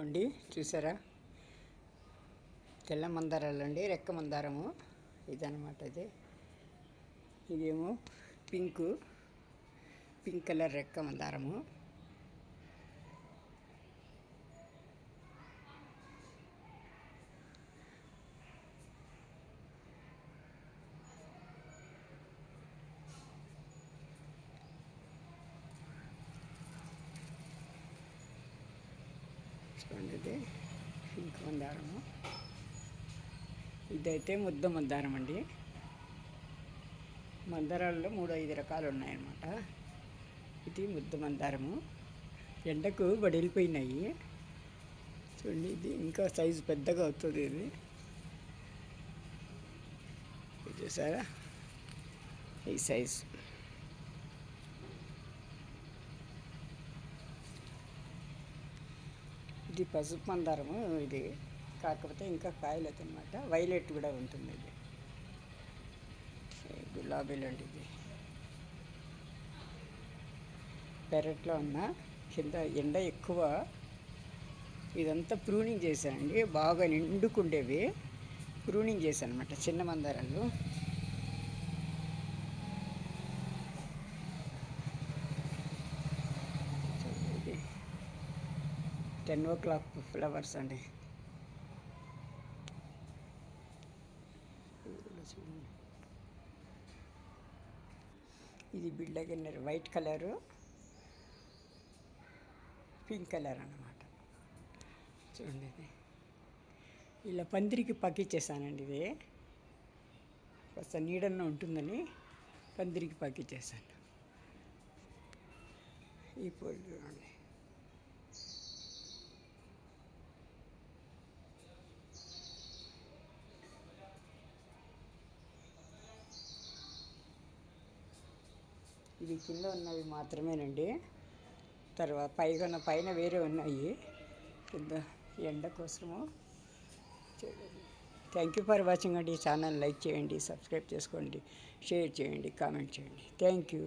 అండి చూసారా, తెల్ల మందారాలు అండి, రెక్క మందారము ఇదనమాట. ఇదేమో పింక్ కలర్ రెక్క మందారము. చూడండి, ఇది పింక్ మందారము. ఇదైతే ముద్ద మందారం అండి. మందారాల్లో 3-5 రకాలు ఉన్నాయన్నమాట. ఇది ముద్ద మందారము, ఎండకు బడిలిపోయినాయి. చూడండి, ఇది ఇంకా సైజు పెద్దగా అవుతుంది. ఇది చూసారా, ఈ సైజు. ఇది పసుపు మందారము. ఇది కాకపోతే ఇంకా కాయలేదు అనమాట. వైలెట్ కూడా ఉంటుంది. ఇది గులాబీలు అండి. ఇది పెరట్లో ఉన్న కింద ఎండ ఎక్కువ, ఇదంతా ప్రూనింగ్ చేశానండి. బాగా నిండుకుండేవి ప్రూనింగ్ చేశాను అనమాట, చిన్న మందారాలు. 10 o'clock ఫ్లవర్స్ అండి. ఇది బిళ్ళగిన్నెర వైట్ కలరు, పింక్ కలర్ అన్నమాట. చూడండి, ఇది ఇలా పందిరికి పక్కిచ్చేసానండి. ఇది కాస్త నీడన్న ఉంటుందని పందిరికి పక్కిచ్చేసాను. ఈ పూలు చూడండి. ఇది కింద ఉన్నవి మాత్రమేనండి. తర్వాత పైన వేరే ఉన్నాయి కింద ఎండ కోసము. థ్యాంక్ యూ ఫర్ వాచింగ్ అండి. ఛానల్ లైక్ చేయండి, సబ్స్క్రైబ్ చేసుకోండి, షేర్ చేయండి, కామెంట్ చేయండి. Thank you.